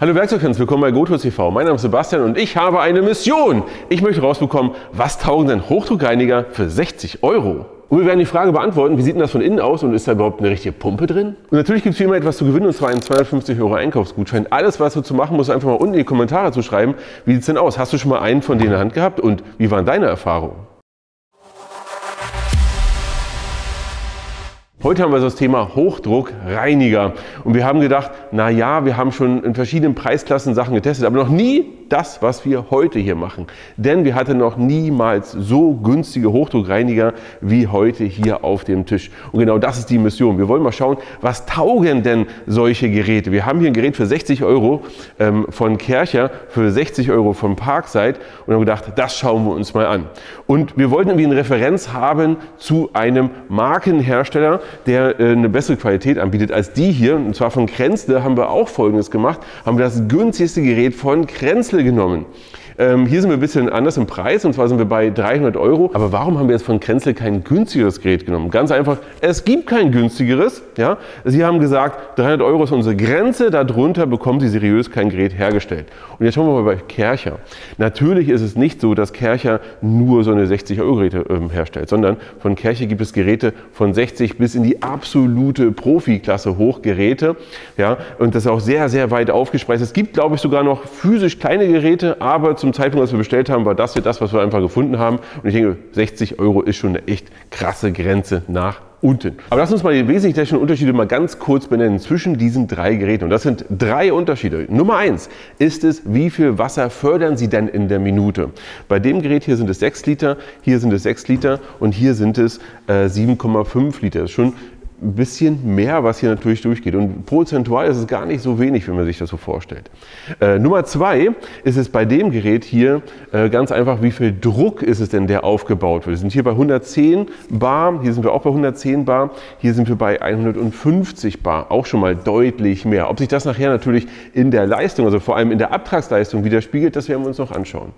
Hallo Werkzeugfans, willkommen bei GoTools TV. Mein Name ist Sebastian und ich habe eine Mission. Ich möchte rausbekommen, was taugen denn Hochdruckreiniger für 60 Euro? Und wir werden die Frage beantworten, wie sieht denn das von innen aus und ist da überhaupt eine richtige Pumpe drin? Und natürlich gibt es wie immer etwas zu gewinnen, und zwar einen 250 Euro Einkaufsgutschein. Alles, was du zu machen musst, einfach mal unten in die Kommentare zu schreiben. Wie sieht es denn aus? Hast du schon mal einen von denen in der Hand gehabt und wie waren deine Erfahrungen? Heute haben wir das Thema Hochdruckreiniger und wir haben gedacht, naja, wir haben schon in verschiedenen Preisklassen Sachen getestet, aber noch nie das, was wir heute hier machen. Denn wir hatten noch niemals so günstige Hochdruckreiniger wie heute hier auf dem Tisch. Und genau das ist die Mission. Wir wollen mal schauen, was taugen denn solche Geräte? Wir haben hier ein Gerät für 60 Euro von Kärcher, für 60 Euro von Parkside und haben gedacht, das schauen wir uns mal an. Und wir wollten irgendwie eine Referenz haben zu einem Markenhersteller, der eine bessere Qualität anbietet als die hier. Und zwar von Krenzle haben wir auch Folgendes gemacht, haben wir das günstigste Gerät von Krenzle genommen. Hier sind wir ein bisschen anders im Preis, und zwar sind wir bei 300 Euro. Aber warum haben wir jetzt von Krenzle kein günstigeres Gerät genommen? Ganz einfach, es gibt kein günstigeres. Ja? Sie haben gesagt, 300 Euro ist unsere Grenze, darunter bekommen Sie seriös kein Gerät hergestellt. Und jetzt schauen wir mal bei Kärcher. Natürlich ist es nicht so, dass Kärcher nur so eine 60 Euro Geräte herstellt, sondern von Kärcher gibt es Geräte von 60 bis in die absolute Profiklasse hoch Geräte. Ja? Und das ist auch sehr, sehr weit aufgespreist. Es gibt, glaube ich, sogar noch physisch kleine Geräte, aber zum Zeitpunkt, als wir bestellt haben, war das hier das, was wir einfach gefunden haben. Und ich denke, 60 Euro ist schon eine echt krasse Grenze nach unten. Aber lass uns mal die wesentlichen technischen Unterschiede mal ganz kurz benennen zwischen diesen drei Geräten. Und das sind drei Unterschiede. Nummer 1 ist es, wie viel Wasser fördern Sie denn in der Minute? Bei dem Gerät hier sind es 6 Liter, hier sind es 6 Liter und hier sind es 7,5 Liter. Das ist schon ein bisschen mehr, was hier natürlich durchgeht. Und prozentual ist es gar nicht so wenig, wenn man sich das so vorstellt. Nummer 2 ist es bei dem Gerät hier ganz einfach, wie viel Druck ist es denn, der aufgebaut wird. Wir sind hier bei 110 Bar, hier sind wir auch bei 110 Bar, hier sind wir bei 150 Bar, auch schon mal deutlich mehr. Ob sich das nachher natürlich in der Leistung, also vor allem in der Abtragsleistung widerspiegelt, das werden wir uns noch anschauen.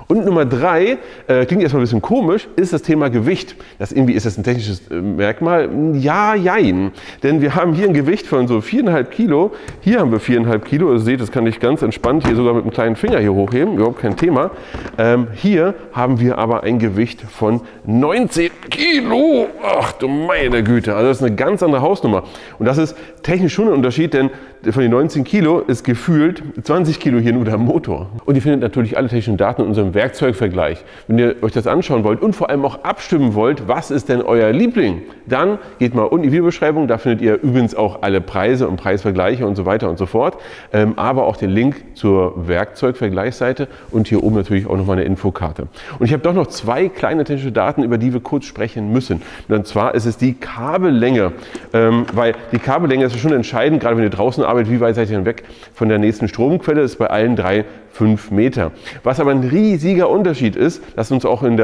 Und Nummer 3, klingt erstmal ein bisschen komisch, ist das Thema Gewicht. Ist das ein technisches Merkmal? Ja, jein. Denn wir haben hier ein Gewicht von so 4,5 Kilo. Hier haben wir 4,5 Kilo. Also seht, das kann ich ganz entspannt hier sogar mit einem kleinen Finger hier hochheben. Überhaupt kein Thema. Hier haben wir aber ein Gewicht von 19 Kilo. Ach du meine Güte. Also das ist eine ganz andere Hausnummer. Und das ist technisch schon ein Unterschied, denn von den 19 Kilo ist gefühlt 20 Kilo hier nur der Motor. Und ihr findet natürlich alle technischen Daten in unserem Werkzeugvergleich. Wenn ihr euch das anschauen wollt und vor allem auch abstimmen wollt, was ist denn euer Liebling, dann geht mal unten in die Videobeschreibung. Da findet ihr übrigens auch alle Preise und Preisvergleiche und so weiter und so fort. Aber auch den Link zur Werkzeugvergleichsseite und hier oben natürlich auch nochmal eine Infokarte. Und ich habe doch noch zwei kleine technische Daten, über die wir kurz sprechen müssen. Und zwar ist es die Kabellänge. Weil die Kabellänge ist schon entscheidend, gerade wenn ihr draußen arbeitet, wie weit seid ihr denn weg von der nächsten Stromquelle, ist bei allen drei 5 Meter. Was aber ein riesiger Unterschied ist, das ist uns auch in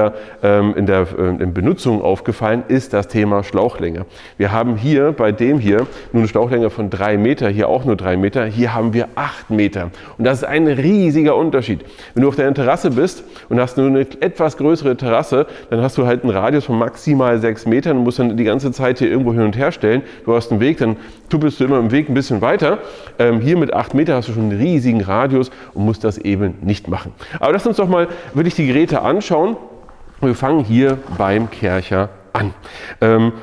Benutzung aufgefallen, ist das Thema Schlauchlänge. Wir haben hier bei dem hier nur eine Schlauchlänge von 3 Meter, hier auch nur 3 Meter, hier haben wir 8 Meter. Und das ist ein riesiger Unterschied. Wenn du auf deiner Terrasse bist und hast nur eine etwas größere Terrasse, dann hast du halt einen Radius von maximal 6 Metern und musst dann die ganze Zeit hier irgendwo hin und her stellen. Du hast einen Weg, dann tuppelst du immer im Weg ein bisschen weiter. Hier mit 8 Meter hast du schon einen riesigen Radius und musst das eben nicht machen. Aber lass uns doch mal wirklich die Geräte anschauen. Wir fangen hier beim Kärcher an.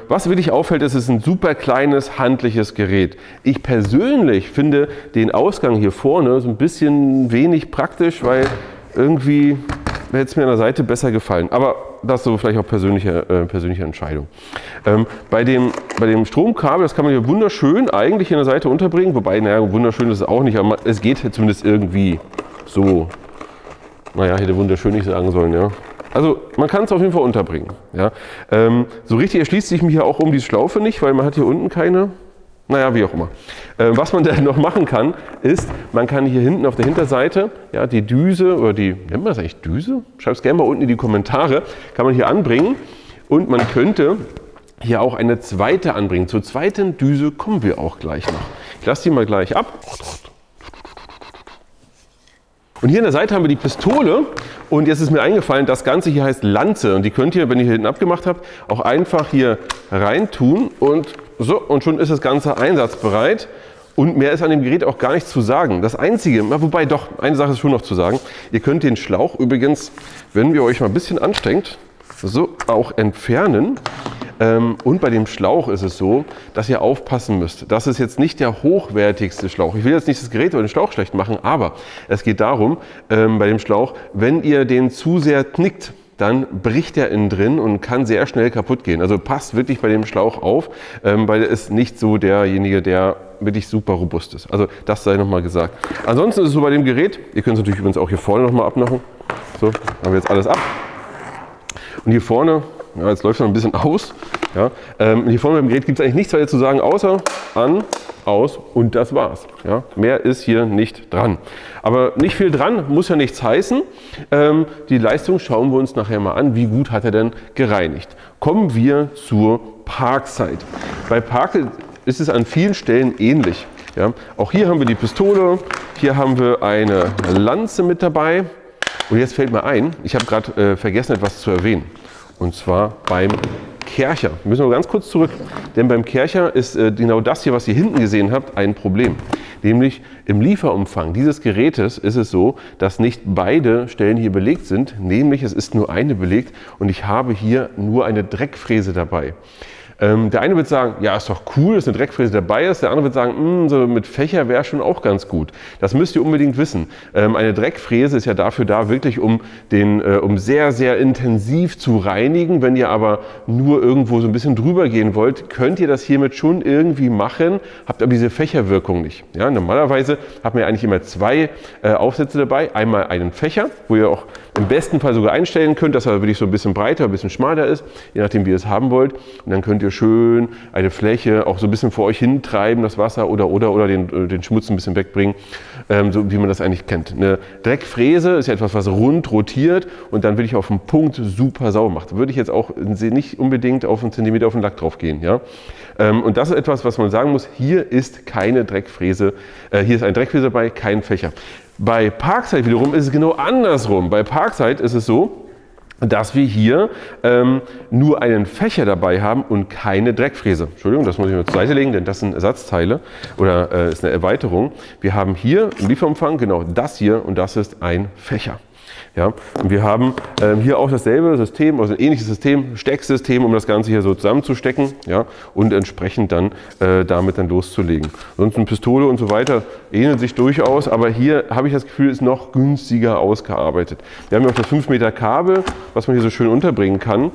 Was wirklich auffällt, ist, es ist ein super kleines, handliches Gerät. Ich persönlich finde den Ausgang hier vorne so ein bisschen wenig praktisch, weil irgendwie hätte es mir an der Seite besser gefallen. Aber das ist so vielleicht auch persönliche Entscheidung. Bei dem Stromkabel, das kann man hier wunderschön eigentlich in der Seite unterbringen. Wobei, naja, wunderschön ist es auch nicht, aber es geht zumindest irgendwie so. Naja, hätte wunderschön nicht sagen sollen, ja. Also man kann es auf jeden Fall unterbringen. Ja. So richtig erschließt sich mir hier auch um die Schlaufe nicht, weil man hat hier unten keine. Naja, wie auch immer. Was man da noch machen kann, ist, man kann hier hinten auf der Hinterseite, ja, die Düse, oder die, nennt man das eigentlich Düse? Schreibt es gerne mal unten in die Kommentare, kann man hier anbringen. Und man könnte hier auch eine zweite anbringen. Zur zweiten Düse kommen wir auch gleich noch. Ich lasse die mal gleich ab. Und hier an der Seite haben wir die Pistole und jetzt ist mir eingefallen, das Ganze hier heißt Lanze und die könnt ihr, wenn ihr hier hinten abgemacht habt, auch einfach hier rein tun und so, und schon ist das Ganze einsatzbereit. Und mehr ist an dem Gerät auch gar nichts zu sagen. Das Einzige, wobei doch, eine Sache ist schon noch zu sagen. Ihr könnt den Schlauch übrigens, wenn ihr euch mal ein bisschen anstrengt, so auch entfernen. Und bei dem Schlauch ist es so, dass ihr aufpassen müsst. Das ist jetzt nicht der hochwertigste Schlauch. Ich will jetzt nicht das Gerät oder den Schlauch schlecht machen, aber es geht darum, bei dem Schlauch, wenn ihr den zu sehr knickt, dann bricht er innen drin und kann sehr schnell kaputt gehen. Also passt wirklich bei dem Schlauch auf, weil er ist nicht so derjenige, der wirklich super robust ist. Also das sei nochmal gesagt. Ansonsten ist es so bei dem Gerät, ihr könnt es natürlich übrigens auch hier vorne nochmal abmachen. So, haben wir jetzt alles ab. Und hier vorne, ja, jetzt läuft es noch ein bisschen aus. Ja, hier vorne beim Gerät gibt es eigentlich nichts weiter zu sagen, außer an, aus und das war's. Ja, mehr ist hier nicht dran. Aber nicht viel dran, muss ja nichts heißen. Die Leistung schauen wir uns nachher mal an, wie gut hat er denn gereinigt. Kommen wir zur Parkside. Bei Parkside ist es an vielen Stellen ähnlich. Ja, auch hier haben wir die Pistole, hier haben wir eine Lanze mit dabei. Und jetzt fällt mir ein, ich habe gerade vergessen, etwas zu erwähnen. Und zwar beim Kercher. Wir müssen noch ganz kurz zurück, denn beim Kercher ist genau das hier, was ihr hinten gesehen habt, ein Problem. Nämlich im Lieferumfang dieses Gerätes ist es so, dass nicht beide Stellen hier belegt sind, nämlich es ist nur eine belegt und ich habe hier nur eine Dreckfräse dabei. Der eine wird sagen, ja, ist doch cool, dass eine Dreckfräse dabei ist. Der andere wird sagen, so mit Fächer wäre schon auch ganz gut. Das müsst ihr unbedingt wissen. Eine Dreckfräse ist ja dafür da, wirklich um sehr, sehr intensiv zu reinigen. Wenn ihr aber nur irgendwo so ein bisschen drüber gehen wollt, könnt ihr das hiermit schon irgendwie machen, habt aber diese Fächerwirkung nicht. Ja, normalerweise hat man ja eigentlich immer zwei Aufsätze dabei. Einmal einen Fächer, wo ihr auch im besten Fall sogar einstellen könnt, dass er wirklich so ein bisschen breiter, ein bisschen schmaler ist, je nachdem, wie ihr es haben wollt. Und dann könnt ihr schön eine Fläche auch so ein bisschen vor euch hintreiben, das Wasser, oder den Schmutz ein bisschen wegbringen, so wie man das eigentlich kennt. Eine Dreckfräse ist ja etwas, was rund rotiert und dann wirklich auf den Punkt super sauber macht. Da würde ich jetzt auch nicht unbedingt auf einen Zentimeter auf den Lack drauf gehen. Ja? Und das ist etwas, was man sagen muss, hier ist keine Dreckfräse, hier ist ein Dreckfräse dabei, kein Fächer. Bei Parkside wiederum ist es genau andersrum. Bei Parkside ist es so, dass wir hier nur einen Fächer dabei haben und keine Dreckfräse. Entschuldigung, das muss ich mal zur Seite legen, denn das sind Ersatzteile oder ist eine Erweiterung. Wir haben hier im Lieferumfang genau das hier und das ist ein Fächer. Ja, und wir haben hier auch dasselbe System, also ein ähnliches System, Stecksystem, um das Ganze hier so zusammenzustecken, ja, und entsprechend dann damit dann loszulegen. Ansonsten Pistole und so weiter ähnelt sich durchaus, aber hier habe ich das Gefühl, ist noch günstiger ausgearbeitet. Wir haben ja auch das 5 Meter Kabel, was man hier so schön unterbringen kann.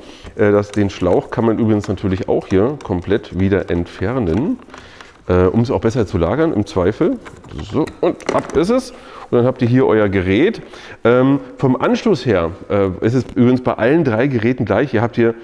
Den Schlauch kann man übrigens natürlich auch hier komplett wieder entfernen, um es auch besser zu lagern im Zweifel. So, und ab ist es. Und dann habt ihr hier euer Gerät. Vom Anschluss her ist es übrigens bei allen 3 Geräten gleich. Ihr habt hier,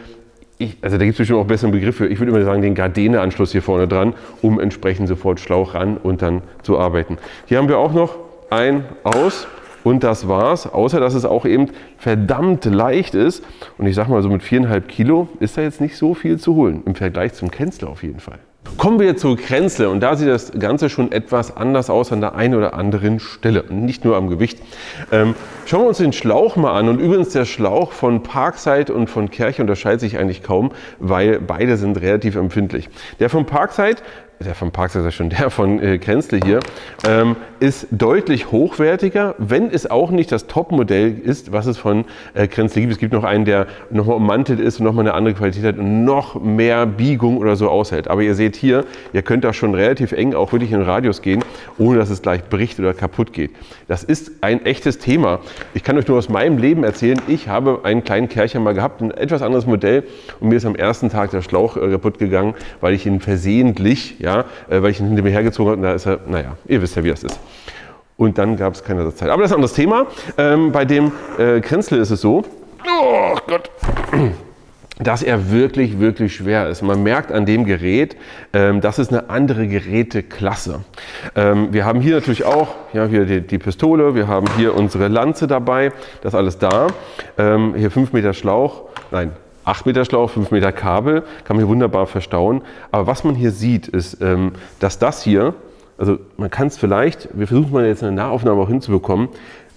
also da gibt es bestimmt auch besseren Begriff für, ich würde immer sagen, den Gardene-Anschluss hier vorne dran, um entsprechend sofort Schlauch ran und dann zu arbeiten. Hier haben wir auch noch ein Aus. Und das war's, außer dass es auch eben verdammt leicht ist. Und ich sag mal, so mit 4,5 Kilo ist da jetzt nicht so viel zu holen. Im Vergleich zum Kränzle auf jeden Fall. Kommen wir zur Kränzle und da sieht das Ganze schon etwas anders aus an der einen oder anderen Stelle, nicht nur am Gewicht. Schauen wir uns den Schlauch mal an und übrigens der Schlauch von Parkside und von Kercher unterscheidet sich eigentlich kaum, weil beide sind relativ empfindlich. Der von Parkside ist schon der von Kränzle hier, ist deutlich hochwertiger, wenn es auch nicht das Top-Modell ist, was es von Kränzle gibt. Es gibt noch einen, der nochmal ummantelt ist und nochmal eine andere Qualität hat und noch mehr Biegung oder so aushält. Aber ihr seht hier, ihr könnt da schon relativ eng auch wirklich in den Radius gehen, ohne dass es gleich bricht oder kaputt geht. Das ist ein echtes Thema. Ich kann euch nur aus meinem Leben erzählen, ich habe einen kleinen Kercher mal gehabt, ein etwas anderes Modell und mir ist am ersten Tag der Schlauch kaputt gegangen, weil ich ihn versehentlich, ja, weil ich ihn hinter mir hergezogen habe und da ist er, naja, ihr wisst ja, wie das ist. Und dann gab es keine Ersatzteile. Aber das ist ein anderes Thema. Bei dem Kränzle ist es so, oh Gott, dass er wirklich, wirklich schwer ist. Man merkt an dem Gerät, das ist eine andere Geräteklasse. Wir haben hier natürlich auch hier die Pistole, wir haben hier unsere Lanze dabei, das ist alles da. Hier 5 Meter Schlauch, nein, 8 Meter Schlauch, 5 Meter Kabel, kann man hier wunderbar verstauen. Aber was man hier sieht, ist, dass das hier, also man kann es vielleicht, wir versuchen mal jetzt eine Nahaufnahme auch hinzubekommen,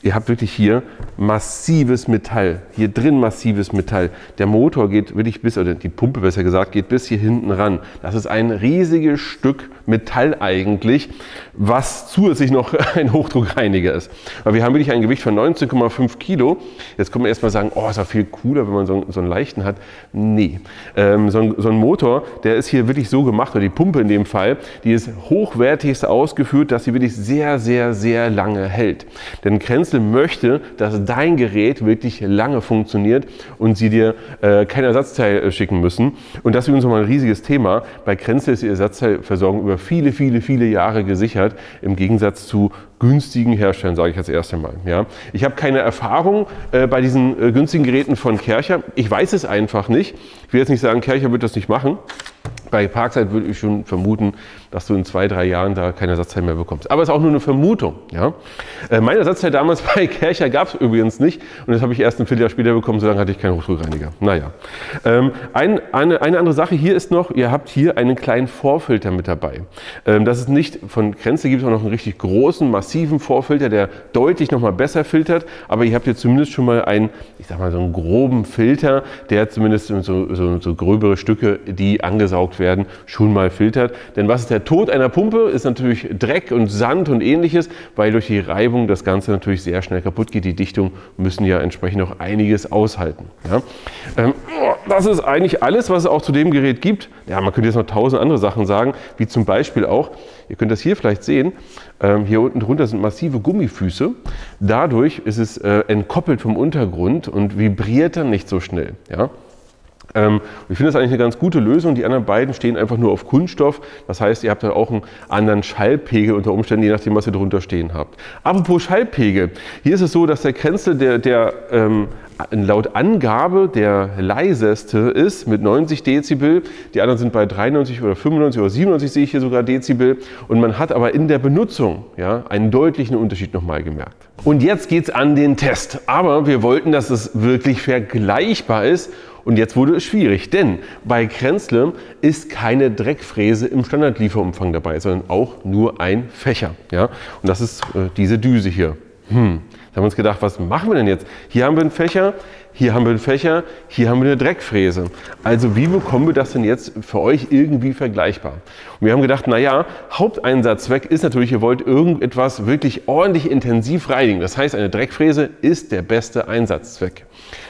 Ihr habt wirklich hier massives Metall, hier drin massives Metall. Der Motor geht wirklich bis, oder die Pumpe besser gesagt, geht bis hier hinten ran. Das ist ein riesiges Stück Metall eigentlich, was zusätzlich noch ein Hochdruckreiniger ist. Aber wir haben wirklich ein Gewicht von 19,5 Kilo. Jetzt kann man erstmal sagen, oh, ist ja viel cooler, wenn man so einen leichten hat. Nee, so ein Motor, der ist hier wirklich so gemacht, oder die Pumpe in dem Fall, die ist hochwertigst ausgeführt, dass sie wirklich sehr, sehr, sehr lange hält. Denn Kränzle möchte, dass dein Gerät wirklich lange funktioniert und sie dir kein Ersatzteil schicken müssen. Und das ist übrigens nochmal ein riesiges Thema. Bei Kränzle ist die Ersatzteilversorgung über viele, viele, viele Jahre gesichert, im Gegensatz zu günstigen Herstellern, sage ich als erstes Mal. Ja. Ich habe keine Erfahrung bei diesen günstigen Geräten von Kärcher. Ich weiß es einfach nicht. Ich will jetzt nicht sagen, Kärcher wird das nicht machen. Bei Parkside würde ich schon vermuten, dass du in 2, 3 Jahren da kein Ersatzteil mehr bekommst. Aber es ist auch nur eine Vermutung. Ja? Mein Ersatzteil damals bei Kärcher gab es übrigens nicht. Und das habe ich erst ein Vierteljahr später bekommen, so lange hatte ich keinen Hochdruckreiniger. Naja. Eine andere Sache hier ist noch, ihr habt hier einen kleinen Vorfilter mit dabei. Das ist nicht, von Kränzle gibt es auch noch einen richtig großen, massiven Vorfilter, der deutlich nochmal besser filtert. Aber ihr habt hier zumindest schon mal einen, ich sag mal so einen groben Filter, der zumindest so gröbere Stücke, die angesaugt werden, schon mal filtert. Denn was ist der Tod einer Pumpe? Ist natürlich Dreck und Sand und ähnliches, weil durch die Reibung das Ganze natürlich sehr schnell kaputt geht. Die Dichtungen müssen ja entsprechend auch einiges aushalten. Ja? Das ist eigentlich alles, was es auch zu dem Gerät gibt. Ja, man könnte jetzt noch 1000 andere Sachen sagen, wie zum Beispiel auch, ihr könnt das hier vielleicht sehen, hier unten drunter sind massive Gummifüße. Dadurch ist es entkoppelt vom Untergrund und vibriert dann nicht so schnell. Ja? Ich finde das eigentlich eine ganz gute Lösung. Die anderen beiden stehen einfach nur auf Kunststoff. Das heißt, ihr habt dann auch einen anderen Schallpegel unter Umständen, je nachdem, was ihr drunter stehen habt. Apropos Schallpegel. Hier ist es so, dass der Kränzle, der laut Angabe der leiseste ist mit 90 Dezibel. Die anderen sind bei 93 oder 95 oder 97 sehe ich hier sogar Dezibel. Und man hat aber in der Benutzung einen deutlichen Unterschied nochmal gemerkt. Und jetzt geht es an den Test. Aber wir wollten, dass es wirklich vergleichbar ist. Und jetzt wurde es schwierig, denn bei Kränzle ist keine Dreckfräse im Standardlieferumfang dabei, sondern auch nur ein Fächer. Ja? Und das ist diese Düse hier. Da haben wir uns gedacht, was machen wir denn jetzt? Hier haben wir einen Fächer, hier haben wir einen Fächer, hier haben wir eine Dreckfräse. Also wie bekommen wir das denn jetzt für euch irgendwie vergleichbar? Und wir haben gedacht, naja, Haupteinsatzzweck ist natürlich, ihr wollt irgendetwas wirklich ordentlich intensiv reinigen. Das heißt, eine Dreckfräse ist der beste Einsatzzweck.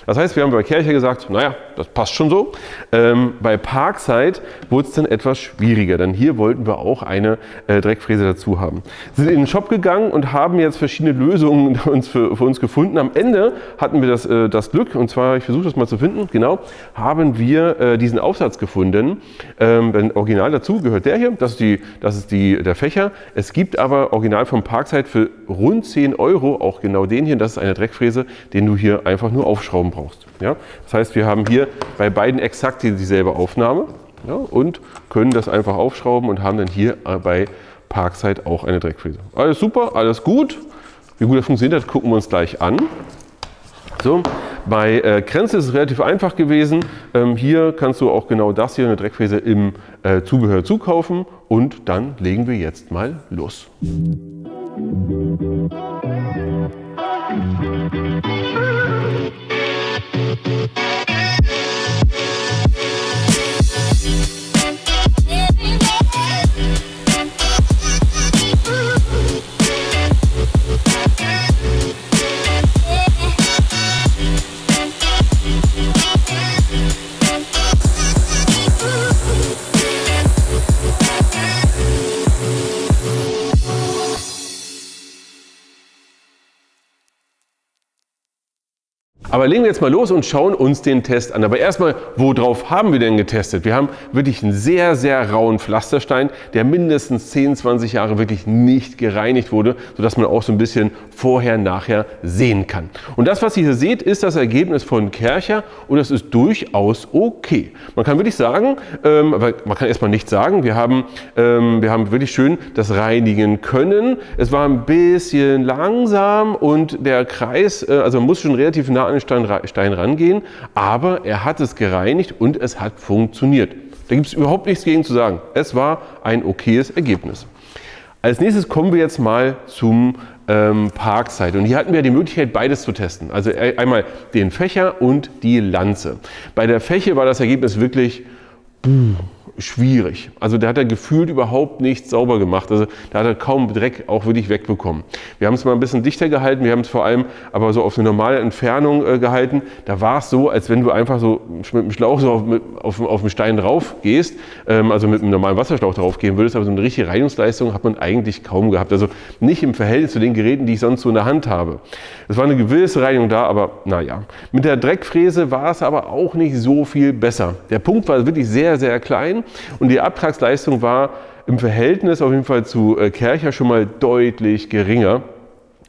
Das heißt, wir haben bei Kärcher gesagt, naja, das passt schon so. Bei Parkside wurde es dann etwas schwieriger, denn hier wollten wir auch eine Dreckfräse dazu haben. Wir sind in den Shop gegangen und haben jetzt verschiedene Lösungen für uns gefunden. Am Ende hatten wir das Glück, und zwar, ich versuche das mal zu finden, genau, haben wir diesen Aufsatz gefunden. Original dazu gehört der hier, das ist der Fächer. Es gibt aber original vom Parkside für rund 10 € auch genau den hier. Das ist eine Dreckfräse, den du hier einfach nur aufschrauben brauchst. Ja? Das heißt, wir haben hier bei beiden exakt dieselbe Aufnahme, ja, und können das einfach aufschrauben und haben dann hier bei Parkside auch eine Dreckfräse. Alles super, alles gut. Wie gut das funktioniert, das gucken wir uns gleich an. So, bei Kränzle ist es relativ einfach gewesen. Hier kannst du auch genau das hier, eine Dreckfräse im Zubehör zukaufen, und dann legen wir jetzt mal los. Aber legen wir jetzt mal los und schauen uns den Test an. Aber erstmal, worauf haben wir denn getestet? Wir haben wirklich einen sehr, sehr rauen Pflasterstein, der mindestens 10, 20 Jahre wirklich nicht gereinigt wurde, sodass man auch so ein bisschen vorher, nachher sehen kann. Und das, was ihr hier seht, ist das Ergebnis von Kärcher, und das ist durchaus okay. Man kann wirklich sagen, aber man kann erstmal nichts sagen, wir haben wirklich schön das reinigen können. Es war ein bisschen langsam und der Kreis, also man muss schon relativ nah an den Stein rangehen, aber er hat es gereinigt und es hat funktioniert. Da gibt es überhaupt nichts gegen zu sagen. Es war ein okayes Ergebnis. Als nächstes kommen wir jetzt mal zum Parkside. Und hier hatten wir die Möglichkeit, beides zu testen. Also einmal den Fächer und die Lanze. Bei der Fäche war das Ergebnis wirklich schwierig. Also da hat er gefühlt überhaupt nichts sauber gemacht. Also da hat er kaum Dreck auch wirklich wegbekommen. Wir haben es mal ein bisschen dichter gehalten, wir haben es vor allem aber so auf eine normale Entfernung gehalten. Da war es so, als wenn du einfach so mit dem Schlauch so auf den Stein drauf gehst, also mit einem normalen Wasserschlauch drauf gehen würdest, aber so eine richtige Reinigungsleistung hat man eigentlich kaum gehabt. Also nicht im Verhältnis zu den Geräten, die ich sonst so in der Hand habe. Es war eine gewisse Reinigung da, aber naja. Mit der Dreckfräse war es aber auch nicht so viel besser. Der Punkt war wirklich sehr, sehr klein. Und die Abtragsleistung war im Verhältnis auf jeden Fall zu Kärcher schon mal deutlich geringer.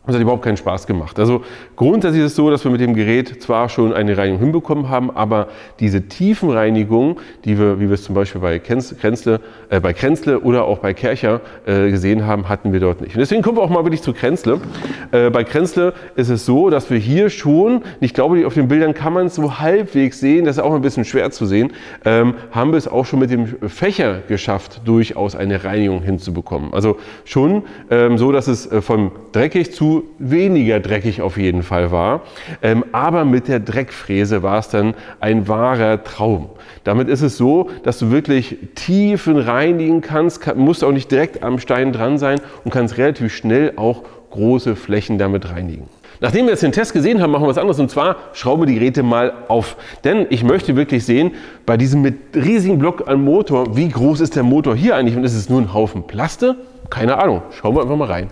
Das hat überhaupt keinen Spaß gemacht. Also grundsätzlich ist es so, dass wir mit dem Gerät zwar schon eine Reinigung hinbekommen haben, aber diese Tiefenreinigung, die wir, wie wir es zum Beispiel bei Kränzle oder auch bei Kärcher gesehen haben, hatten wir dort nicht. Und deswegen kommen wir auch mal wirklich zu Kränzle. Bei Kränzle ist es so, dass wir hier schon, ich glaube, auf den Bildern kann man es so halbwegs sehen, das ist auch ein bisschen schwer zu sehen, haben wir es auch schon mit dem Fächer geschafft, durchaus eine Reinigung hinzubekommen. Also schon so, dass es von dreckig zu weniger dreckig auf jeden Fall war, aber mit der Dreckfräse war es dann ein wahrer Traum. Damit ist es so, dass du wirklich Tiefen reinigen kannst, musst auch nicht direkt am Stein dran sein und kannst relativ schnell auch große Flächen damit reinigen. Nachdem wir jetzt den Test gesehen haben, machen wir was anderes, und zwar schrauben wir die Geräte mal auf. Denn ich möchte wirklich sehen, bei diesem mit riesigen Block an Motor, wie groß ist der Motor hier eigentlich, und ist es nur ein Haufen Plaste? Keine Ahnung, schauen wir einfach mal rein.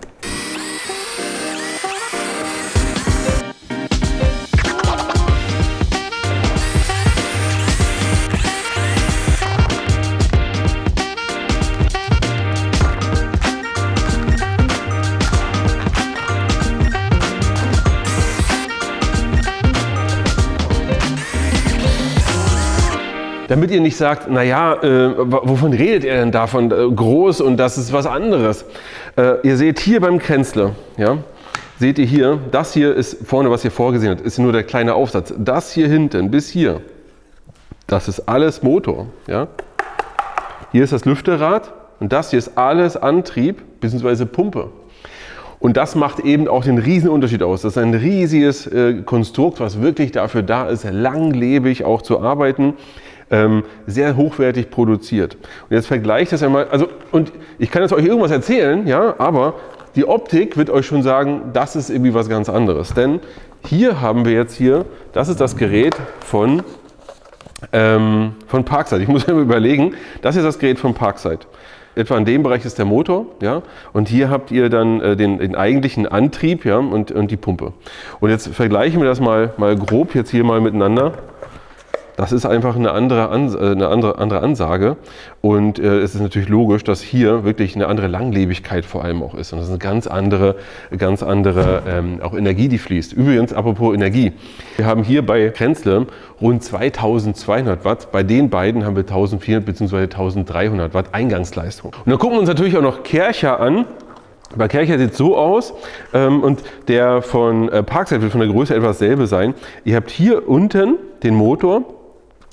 Damit ihr nicht sagt, naja, wovon redet er denn davon, groß und das ist was anderes. Ihr seht hier beim Kränzle, ja, seht ihr hier, das hier ist vorne, was ihr vorgesehen habt, ist nur der kleine Aufsatz. Das hier hinten bis hier, das ist alles Motor. Ja. Hier ist das Lüfterrad und das hier ist alles Antrieb bzw. Pumpe. Und das macht eben auch den riesen Unterschied aus. Das ist ein riesiges Konstrukt, was wirklich dafür da ist, langlebig auch zu arbeiten. Sehr hochwertig produziert. Und jetzt vergleicht das einmal, also, und ich kann jetzt euch irgendwas erzählen, ja, aber die Optik wird euch schon sagen, das ist irgendwie was ganz anderes. Denn hier haben wir jetzt das ist das Gerät von Parkside. Ich muss mir überlegen, das ist das Gerät von Parkside. Etwa in dem Bereich ist der Motor, ja, und hier habt ihr dann den eigentlichen Antrieb, ja, und die Pumpe. Und jetzt vergleichen wir das mal grob jetzt hier mal miteinander. Das ist einfach eine andere Ansage, und es ist natürlich logisch, dass hier wirklich eine andere Langlebigkeit vor allem auch ist, und das ist eine ganz andere auch Energie, die fließt. Übrigens, apropos Energie, wir haben hier bei Kränzle rund 2200 Watt, bei den beiden haben wir 1400 bzw. 1300 Watt Eingangsleistung. Und dann gucken wir uns natürlich auch noch Kärcher an. Bei Kärcher sieht es so aus, und der von Parkside wird von der Größe etwas selbe sein. Ihr habt hier unten den Motor.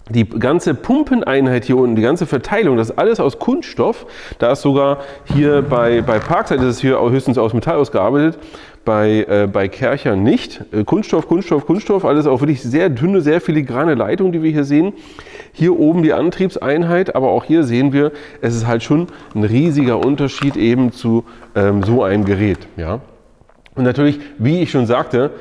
Die ganze Pumpeneinheit hier unten, die ganze Verteilung, das ist alles aus Kunststoff. Da ist sogar hier bei Parkside, das ist hier höchstens aus Metall ausgearbeitet, bei Kärcher nicht. Kunststoff, Kunststoff, Kunststoff, alles auch wirklich sehr dünne, sehr filigrane Leitung, die wir hier sehen. Hier oben die Antriebseinheit, aber auch hier sehen wir, es ist halt schon ein riesiger Unterschied eben zu so einem Gerät. Ja? Und natürlich, wie ich schon sagte,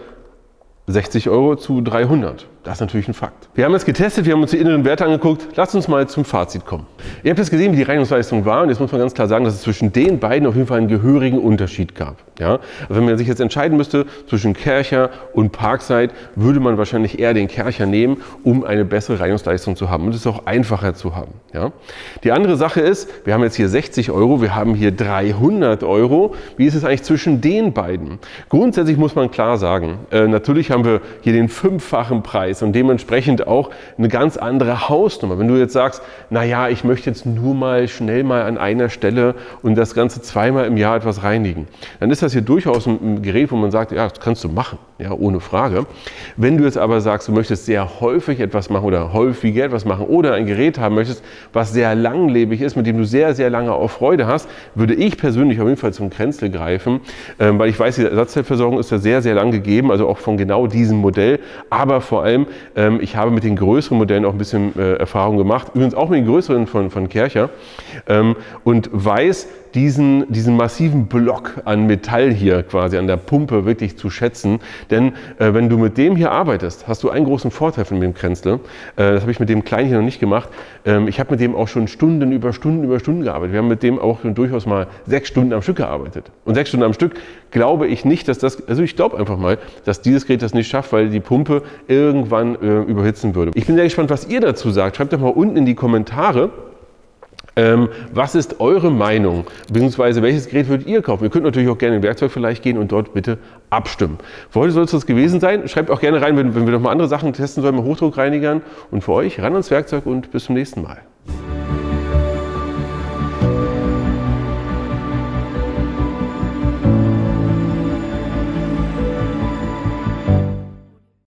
60 € zu 300. Das ist natürlich ein Fakt. Wir haben jetzt getestet, wir haben uns die inneren Werte angeguckt. Lasst uns mal zum Fazit kommen. Ihr habt jetzt gesehen, wie die Reinigungsleistung war, und jetzt muss man ganz klar sagen, dass es zwischen den beiden auf jeden Fall einen gehörigen Unterschied gab. Ja? Also wenn man sich jetzt entscheiden müsste zwischen Kärcher und Parkside, würde man wahrscheinlich eher den Kärcher nehmen, um eine bessere Reinigungsleistung zu haben, und es ist auch einfacher zu haben. Ja? Die andere Sache ist, wir haben jetzt hier 60 €, wir haben hier 300 €. Wie ist es eigentlich zwischen den beiden? Grundsätzlich muss man klar sagen, natürlich haben wir hier den 5-fachen Preis ist und dementsprechend auch eine ganz andere Hausnummer. Wenn du jetzt sagst, naja, ich möchte jetzt nur mal schnell mal an einer Stelle und das Ganze zweimal im Jahr etwas reinigen, dann ist das hier durchaus ein Gerät, wo man sagt, ja, das kannst du machen, ja, ohne Frage. Wenn du jetzt aber sagst, du möchtest sehr häufig etwas machen oder häufiger etwas machen oder ein Gerät haben möchtest, was sehr langlebig ist, mit dem du sehr, sehr lange auch Freude hast, würde ich persönlich auf jeden Fall zum Kränzle greifen, weil ich weiß, die Ersatzteilversorgung ist ja sehr, sehr lang gegeben, also auch von genau diesem Modell, aber vor allem, ich habe mit den größeren Modellen auch ein bisschen Erfahrung gemacht, übrigens auch mit den größeren von Kärcher, und weiß, diesen massiven Block an Metall hier quasi an der Pumpe wirklich zu schätzen. Denn wenn du mit dem hier arbeitest, hast du einen großen Vorteil von dem Kränzle. Das habe ich mit dem kleinen hier noch nicht gemacht. Ich habe mit dem auch schon Stunden über Stunden gearbeitet. Wir haben mit dem auch durchaus mal 6 Stunden am Stück gearbeitet. Und 6 Stunden am Stück glaube ich nicht, dass das, also ich glaube einfach mal, dass dieses Gerät das nicht schafft, weil die Pumpe irgendwann überhitzen würde. Ich bin sehr gespannt, was ihr dazu sagt. Schreibt doch mal unten in die Kommentare. Was ist eure Meinung, beziehungsweise welches Gerät würdet ihr kaufen? Ihr könnt natürlich auch gerne in den Werkzeugvergleich gehen und dort bitte abstimmen. Für heute soll es das gewesen sein. Schreibt auch gerne rein, wenn wir noch mal andere Sachen testen sollen mit Hochdruckreinigern. Und für euch ran ans Werkzeug und bis zum nächsten Mal.